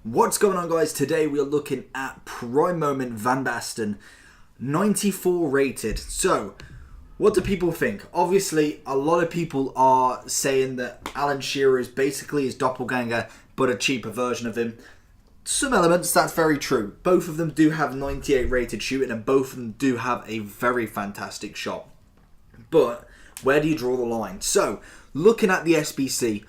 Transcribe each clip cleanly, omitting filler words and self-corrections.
What's going on, guys? Today we are looking at Prime Moment Van Basten, 94 rated. So, what do people think? Obviously, a lot of people are saying that Alan Shearer is basically his doppelganger, but a cheaper version of him. Some elements, that's very true. Both of them do have 98 rated shooting, and both of them do have a very fantastic shot. But, where do you draw the line? So, looking at the SBC,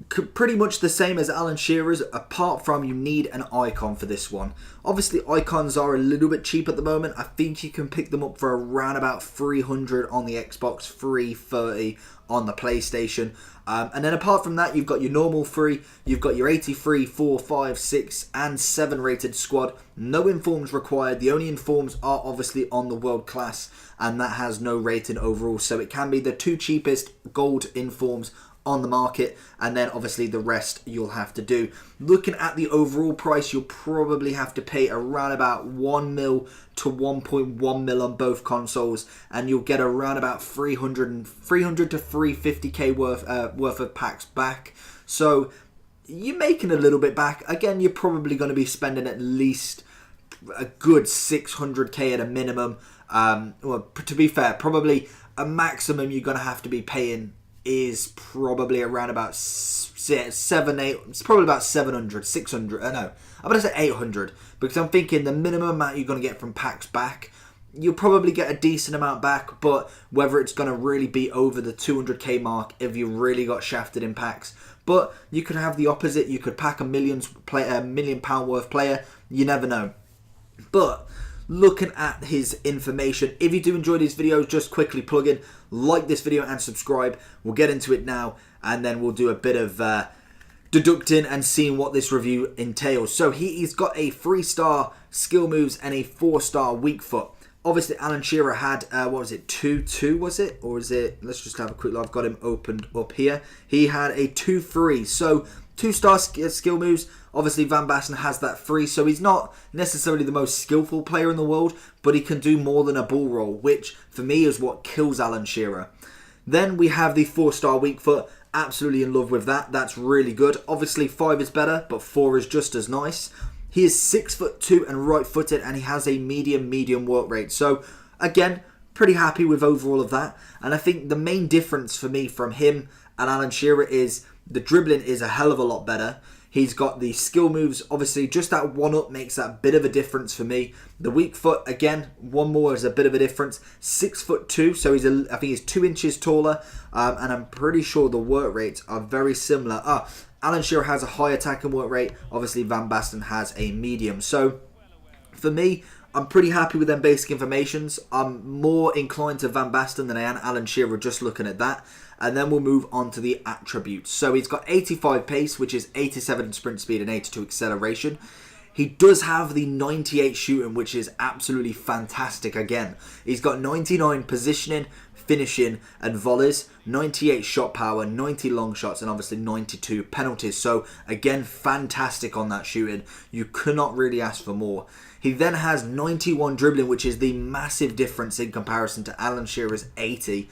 pretty much the same as Alan Shearer's, apart from you need an icon for this one. Obviously, icons are a little bit cheap at the moment. I think you can pick them up for around about 300 on the Xbox, 330 on the PlayStation. And then apart from that, you've got your normal 3, you've got your 83, 4, 5, 6 and 7 rated squad. No informs required. The only informs are obviously on the world class, and that has no rating overall. So it can be the two cheapest gold informs on the market, and then obviously the rest you'll have to do. Looking at the overall price, you'll probably have to pay around about 1 mil to 1.1 mil on both consoles, and you'll get around about 300 to 350k worth of packs back. So you're making a little bit back. Again, you're probably going to be spending at least a good 600k at a minimum. Well, to be fair, probably a maximum you're going to have to be paying is probably around about 8. It's probably about 700, 600. No, I'm going to say 800, because I'm thinking the minimum amount you're going to get from packs back, you'll probably get a decent amount back, but whether it's going to really be over the 200k mark if you really got shafted in packs. But you could have the opposite. You could pack a million pound worth player. You never know. But looking at his information, if you do enjoy these videos, just quickly plug in, like this video and subscribe. We'll get into it now, and then we'll do a bit of deducting and seeing what this review entails. So he's got a 3-star skill moves and a 4-star weak foot. Obviously, Alan Shearer had, what was it, 2-2 was it? Or is it, let's just have a quick look. I've got him opened up here. He had a 2-3. So 2-star skill moves. Obviously, Van Basten has that 3, so he's not necessarily the most skillful player in the world, but he can do more than a ball roll, which for me is what kills Alan Shearer. Then we have the 4-star weak foot. Absolutely in love with that. That's really good. Obviously, 5 is better, but 4 is just as nice. He is 6'2" and right-footed, and he has a medium work rate. So, again, pretty happy with overall of that. And I think the main difference for me from him and Alan Shearer is the dribbling is a hell of a lot better. He's got the skill moves. Obviously, just that 1-up makes that bit of a difference for me. The weak foot, again, 1 more is a bit of a difference. 6'2", so I think he's 2 inches taller. And I'm pretty sure the work rates are very similar. Alan Shearer has a high attacking work rate. Obviously, Van Basten has a medium. So, for me, I'm pretty happy with them basic informations. I'm more inclined to Van Basten than I am Alan Shearer, just looking at that. And then we'll move on to the attributes. So he's got 85 pace, which is 87 sprint speed and 82 acceleration. He does have the 98 shooting, which is absolutely fantastic again. He's got 99 positioning, finishing and volleys, 98 shot power, 90 long shots, and obviously 92 penalties. So again, fantastic on that shooting. You could not really ask for more. He then has 91 dribbling, which is the massive difference in comparison to Alan Shearer's 80.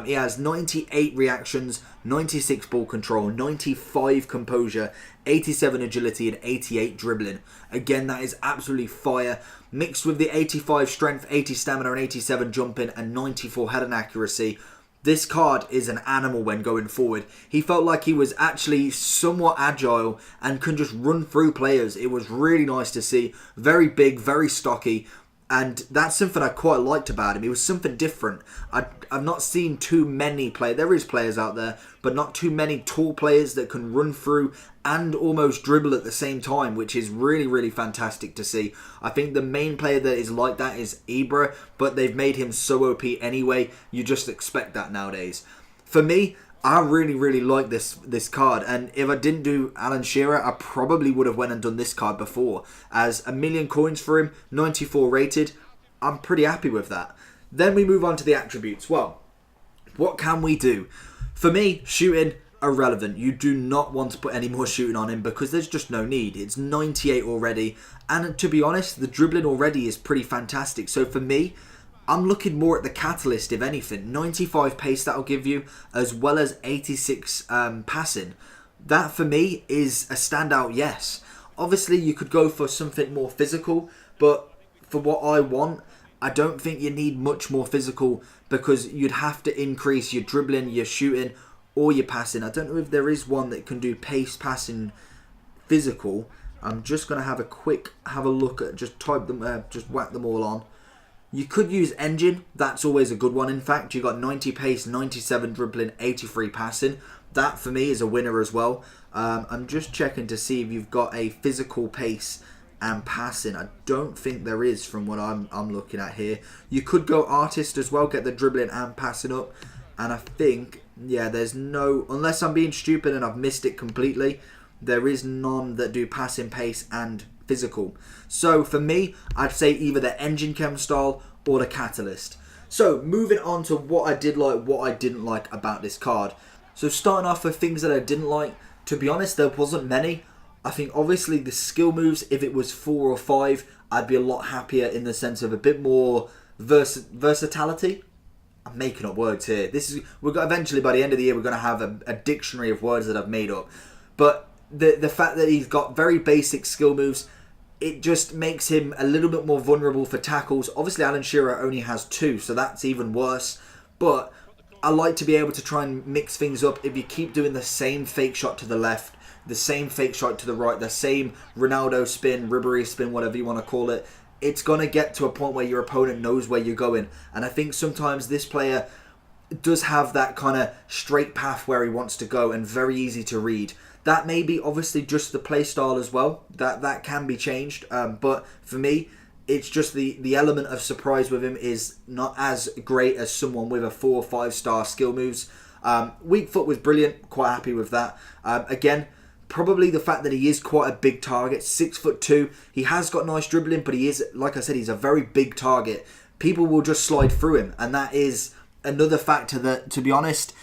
He has 98 reactions, 96 ball control, 95 composure, 87 agility and 88 dribbling. Again, that is absolutely fire. Mixed with the 85 strength, 80 stamina and 87 jumping and 94 head and accuracy. This card is an animal when going forward. He felt like he was actually somewhat agile and can just run through players. It was really nice to see. Very big, very stocky. And that's something I quite liked about him. He was something different. I've not seen too many players. There is players out there, but not too many tall players that can run through and almost dribble at the same time, which is really, really fantastic to see. I think the main player that is like that is Ibra, but they've made him so OP anyway. You just expect that nowadays. For me, I really, really like this card, and if I didn't do Alan Shearer, I probably would have went and done this card before. As 1,000,000 coins for him, 94 rated, I'm pretty happy with that. Then we move on to the attributes. Well, what can we do? For me, shooting, irrelevant. You do not want to put any more shooting on him because there's just no need. It's 98 already, and to be honest, the dribbling already is pretty fantastic. So for me, I'm looking more at the catalyst, if anything. 95 pace that'll give you, as well as 86 passing. That, for me, is a standout yes. Obviously, you could go for something more physical, but for what I want, I don't think you need much more physical because you'd have to increase your dribbling, your shooting, or your passing. I don't know if there is one that can do pace, passing, physical. I'm just going to have a look at, just type them, just whack them all on. You could use engine. That's always a good one. In fact, you got 90 pace, 97 dribbling, 83 passing. That for me is a winner as well. I'm just checking to see if you've got a physical pace and passing. I don't think there is from what I'm looking at here. You could go artist as well, get the dribbling and passing up. And I think, yeah, there's no, unless I'm being stupid and I've missed it completely, there is none that do passing, pace and physical. So for me, I'd say either the engine chem style or the catalyst. So moving on to what I did like, what I didn't like about this card. So starting off with things that I didn't like, to be honest, there wasn't many. I think obviously the skill moves, if it was 4 or 5, I'd be a lot happier in the sense of a bit more versatility. I'm making up words here. We've got, eventually by the end of the year we're going to have a dictionary of words that I've made up. But the fact that he's got very basic skill moves, it just makes him a little bit more vulnerable for tackles. Obviously Alan Shearer only has 2, so that's even worse. But I like to be able to try and mix things up. If you keep doing the same fake shot to the left, the same fake shot to the right, the same Ronaldo spin, Ribéry spin, whatever you want to call it, it's going to get to a point where your opponent knows where you're going. And I think sometimes this player does have that kind of straight path where he wants to go and very easy to read. That may be obviously just the play style as well. That can be changed. But for me, it's just the element of surprise with him is not as great as someone with a 4 or 5 star skill moves. Weak foot was brilliant. Quite happy with that. Again, probably the fact that he is quite a big target. 6'2". He has got nice dribbling, but he is, like I said, he's a very big target. People will just slide through him. And that is another factor that, to be honest,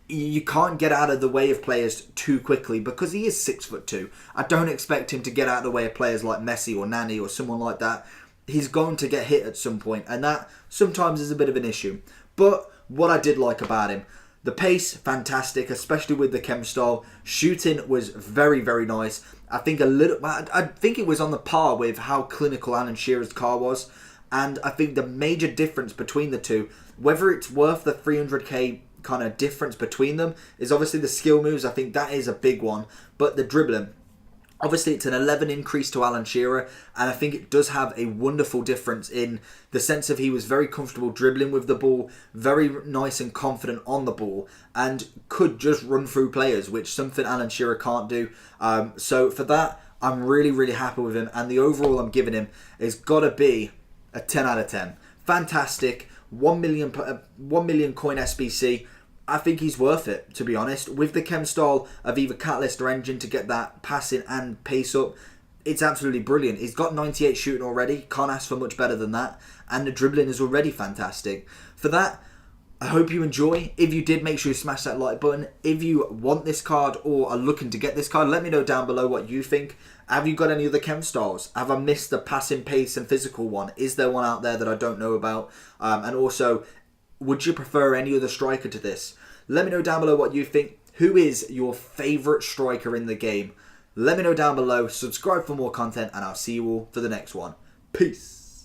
you can't get out of the way of players too quickly because he is 6'2". I don't expect him to get out of the way of players like Messi or Nani or someone like that. He's going to get hit at some point, and that sometimes is a bit of an issue. But what I did like about him, the pace, fantastic, especially with the chem style. Shooting was very, very nice. I think it was on the par with how clinical Alan Shearer's car was. And I think the major difference between the two, whether it's worth the 300k kind of difference between them, is obviously the skill moves. I think that is a big one. But the dribbling, obviously it's an 11 increase to Alan Shearer, and I think it does have a wonderful difference in the sense of he was very comfortable dribbling with the ball, very nice and confident on the ball, and could just run through players, which something Alan Shearer can't do. So for that, I'm really, really happy with him, and the overall I'm giving him has got to be a 10 out of 10. Fantastic, 1 million coin SBC. I think he's worth it, to be honest. With the chem style of either catalyst or engine to get that passing and pace up, it's absolutely brilliant. He's got 98 shooting already. Can't ask for much better than that. And the dribbling is already fantastic. For that, I hope you enjoy. If you did, make sure you smash that like button. If you want this card or are looking to get this card, let me know down below what you think. Have you got any other chem styles? Have I missed the passing, pace and physical one? Is there one out there that I don't know about? And also, would you prefer any other striker to this? Let me know down below what you think. Who is your favourite striker in the game? Let me know down below. Subscribe for more content, and I'll see you all for the next one. Peace.